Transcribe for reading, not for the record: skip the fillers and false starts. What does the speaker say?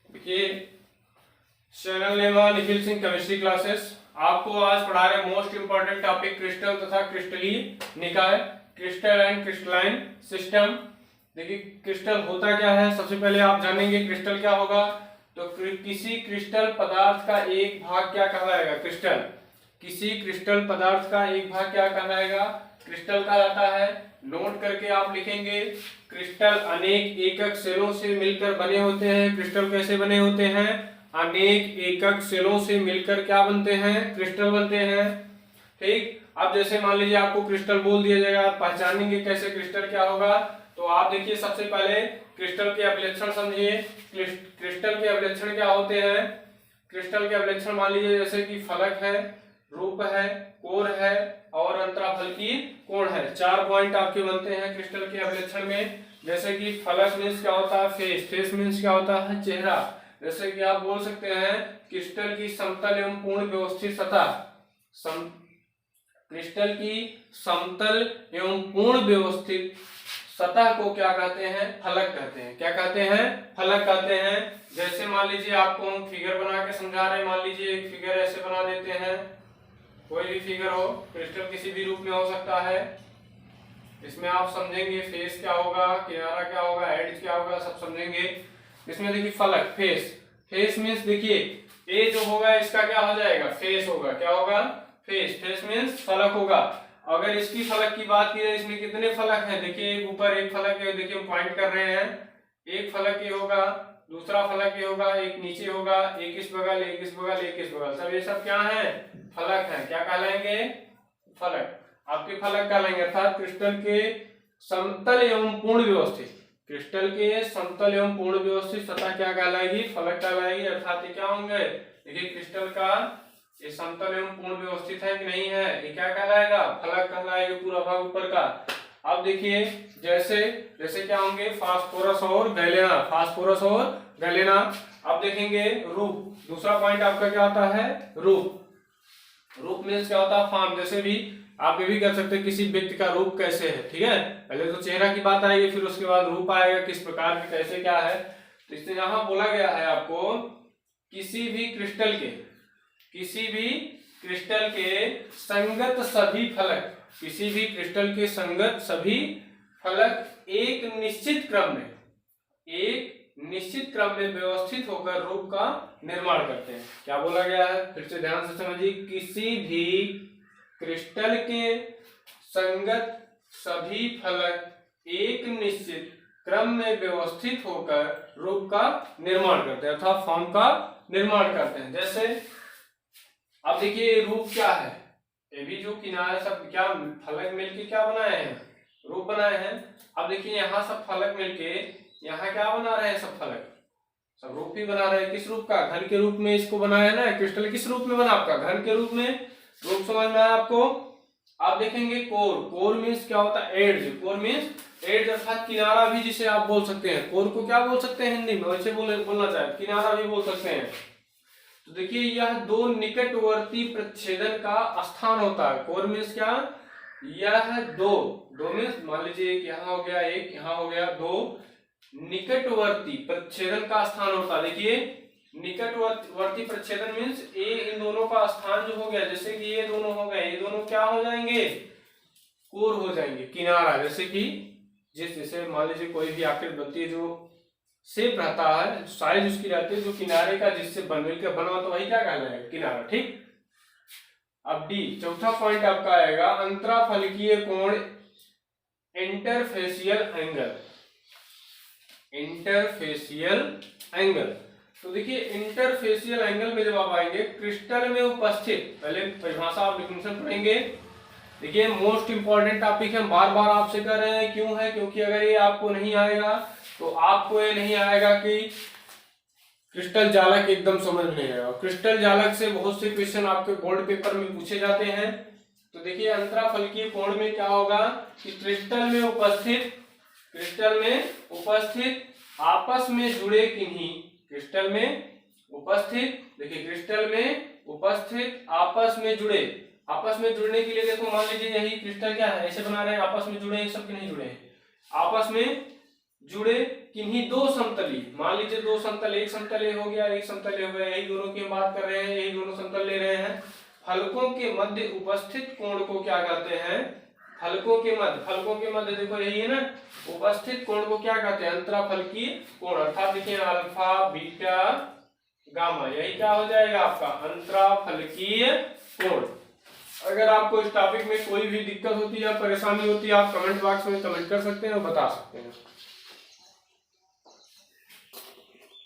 देखिए, channel name है Nikhil Singh chemistry classes. आपको आज पढ़ा रहे मोस्ट इंपॉर्टेंट टॉपिक क्रिस्टल तथा क्रिस्टलीय निकाय, क्रिस्टल एंड क्रिस्टलाइन सिस्टम। देखिए, क्रिस्टल होता क्या है, सबसे पहले आप जानेंगे क्रिस्टल क्या होगा। तो किसी क्रिस्टल पदार्थ का एक भाग क्या कहलाएगा, क्रिस्टल। किसी क्रिस्टल पदार्थ का एक भाग क्या कहलाएगा, क्रिस्टल कहा जाता है। नोट करके आप लिखेंगे, क्रिस्टल अनेक एकक सेलों से मिलकर बने होते हैं। क्रिस्टल कैसे बने होते हैं, अनेक एकक सेलों से मिलकर क्या बनते हैं, क्रिस्टल बनते हैं। ठीक, अब जैसे मान लीजिए आपको क्रिस्टल बोल दिया जाएगा, आप पहचानेंगे कैसे क्रिस्टल क्या होगा। तो आप देखिए, सबसे पहले क्रिस्टल के अभिलक्षण समझिए। क्रिस्टल के अभिलक्षण क्या होते हैं। क्रिस्टल के अभिलक्षण मान लीजिए जैसे कि फलक है, रूप है, कोर है और अंतराफलकीय कोण है। 4 पॉइंट आपके बनते हैं क्रिस्टल के अभिलक्षण में। जैसे कि फलक मीन्स क्या होता है, फेस। फेस मीन्स क्या होता है, चेहरा। जैसे कि आप बोल सकते हैं क्रिस्टल की समतल एवं पूर्ण व्यवस्थित सतह। क्रिस्टल की समतल एवं पूर्ण व्यवस्थित सतह को क्या कहते हैं, फलक कहते हैं। क्या कहते हैं, फलक कहते हैं। जैसे मान लीजिए आपको हम फिगर बना के समझा रहे हैं। मान लीजिए एक फिगर ऐसे बना देते हैं, कोई भी फिगर हो, क्रिस्टल किसी भी रूप में हो सकता है। इसमें आप समझेंगे फेस क्या होगा, किनारा क्या होगा, एड्ज क्या होगा, सब समझेंगे। इसमें देखिए फलक, फेस। फेस मीन्स देखिए ये जो होगा इसका क्या हो जाएगा, फेस होगा। क्या होगा, फेस। फेस मीन्स फलक होगा। अगर इसकी फलक की बात की जाए, इसमें कितने फलक हैं, देखिए एक ऊपर एक फलक है, देखिए हम पॉइंट कर रहे हैं। एक फलक ये होगा, दूसरा फलक ये होगा, एक नीचे होगा, एक इस बगल, एक इस बगल, एक इस बगल, सब ये सब क्या है, फलक है। क्या कहलाएंगे, फलक। आपके फलक कहलाएंगे। अर्थात क्रिस्टल के समतल एवं पूर्ण व्यवस्थित, क्रिस्टल के समतल एवं पूर्ण व्यवस्थित सतह क्या कहलाएगी, फलक कहलाएगी। अर्थात ये क्या होंगे, देखिए क्रिस्टल का ये समतल एवं पूर्ण व्यवस्थित है कि नहीं है, ये क्या कहलाएगा, फलक कहलाएगा, पूरा भाग ऊपर का। अब देखिए जैसे जैसे क्या होंगे, फास्फोरस और गैलेना। फास्फोरस और गैलेना। अब देखेंगे रूप। दूसरा पॉइंट आपका क्या आता है, रूप। रूप मीन्स क्या होता है, फॉर्म। जैसे भी आप ये भी कर सकते हैं किसी व्यक्ति का रूप कैसे है। ठीक है, पहले तो चेहरा की बात आएगी, फिर उसके बाद रूप आएगा, किस प्रकार के, कैसे क्या है। तो इसमें यहां बोला गया है आपको, किसी भी क्रिस्टल के संगत सभी फलक, किसी भी क्रिस्टल के संगत सभी फलक एक निश्चित क्रम में व्यवस्थित होकर रूप का निर्माण करते हैं। क्या बोला गया है, फिर से ध्यान से समझिए। किसी भी क्रिस्टल के संगत सभी फलक एक निश्चित क्रम में व्यवस्थित होकर रूप का निर्माण करते हैं, अर्थात फॉर्म का निर्माण करते हैं। जैसे अब देखिए रूप क्या है, ये भी जो किनारे सब क्या फलक मिलके क्या बनाए हैं, रूप बनाए हैं। अब देखिए यहाँ सब फलक मिलके यहाँ क्या बना रहे हैं, सब फलक सब रूप ही बना रहे हैं। किस रूप का, घन के रूप में इसको बनाया ना। क्रिस्टल किस रूप में बना आपका, घन के रूप में। रूप समझ में आया आपको। आप देखेंगे कोर। कोर मीन्स क्या होता है, एड्ज। कोर मीन्स एड्ज अर्थात किनारा भी जिसे आप बोल सकते हैं। कोर को क्या बोल सकते हैं हिंदी में, वैसे बोलना चाहे किनारा भी बोल सकते हैं। तो देखिए यह दो निकटवर्ती प्रच्छेदन का स्थान होता है। कोर मीन्स क्या, यह दो मीन्स मान लीजिए एक यहाँ हो गया, एक यहाँ हो गया, दो निकटवर्ती प्रच्छेदन का स्थान होता है। देखिए निकटवर्ती प्रच्छेदन मीन्स ये इन दोनों का स्थान जो हो गया, जैसे कि ये दोनों हो गए, ये दोनों क्या हो जाएंगे, कोर हो जाएंगे, किनारा। जैसे कि जैसे मान लीजिए कोई भी आकृति बनती है जो शेप रहता है, साइज उसकी रहती है, जो किनारे का जिससे मिलकर बना, तो वही क्या कहलाएगा, किनारा। ठीक, अब डी चौथा पॉइंट आपका आएगा, अंतराफलकीय कोण, इंटरफेसियल एंगल। Interfacial angle. तो देखिए इंटरफेसियल एंगल में जब आप आएंगे, क्रिस्टल में उपस्थित, पहले परिभाषा आप डेफिनेशन पढ़ेंगे। देखिए मोस्ट इंपॉर्टेंट टॉपिक है, बार बार आपसे कर रहे हैं। क्यों है, क्योंकि अगर ये आपको नहीं आएगा तो आपको ये नहीं आएगा कि क्रिस्टल जालक एकदम समझ नहीं आएगा। क्रिस्टल जालक से बहुत से क्वेश्चन आपके बोर्ड पेपर में पूछे जाते हैं। तो देखिए अंतराफलकीय कोण में क्या होगा कि क्रिस्टल में उपस्थित आपस में जुड़े किन्हीं, क्रिस्टल में उपस्थित, देखिए क्रिस्टल में उपस्थित आपस में जुड़ने के लिए देखो मान लीजिए यही क्रिस्टल क्या है, ऐसे बना रहे हैं, आपस में जुड़े हैं, सब के नहीं जुड़े हैं, आपस में जुड़े किन्हीं दो समतली, मान लीजिए दो समतल, एक समतल हो गया, एक समतल हो गया, यही दोनों की हम बात कर रहे हैं, यही दोनों समतल ले रहे हैं। फलकों के मध्य उपस्थित कोण को क्या कहते हैं? फलकों के मध्य देखो यही है ना, उपस्थित कोण को क्या कहते हैं? अंतराफलकीय कोण। अर्थात देखिए अल्फा बीटा गामा, यही क्या हो जाएगा आपका? अंतराफलकीय कोण। अगर आपको इस टॉपिक में कोई भी दिक्कत होती है या परेशानी होती है, आप कमेंट बॉक्स में कमेंट कर सकते हैं और बता सकते हैं।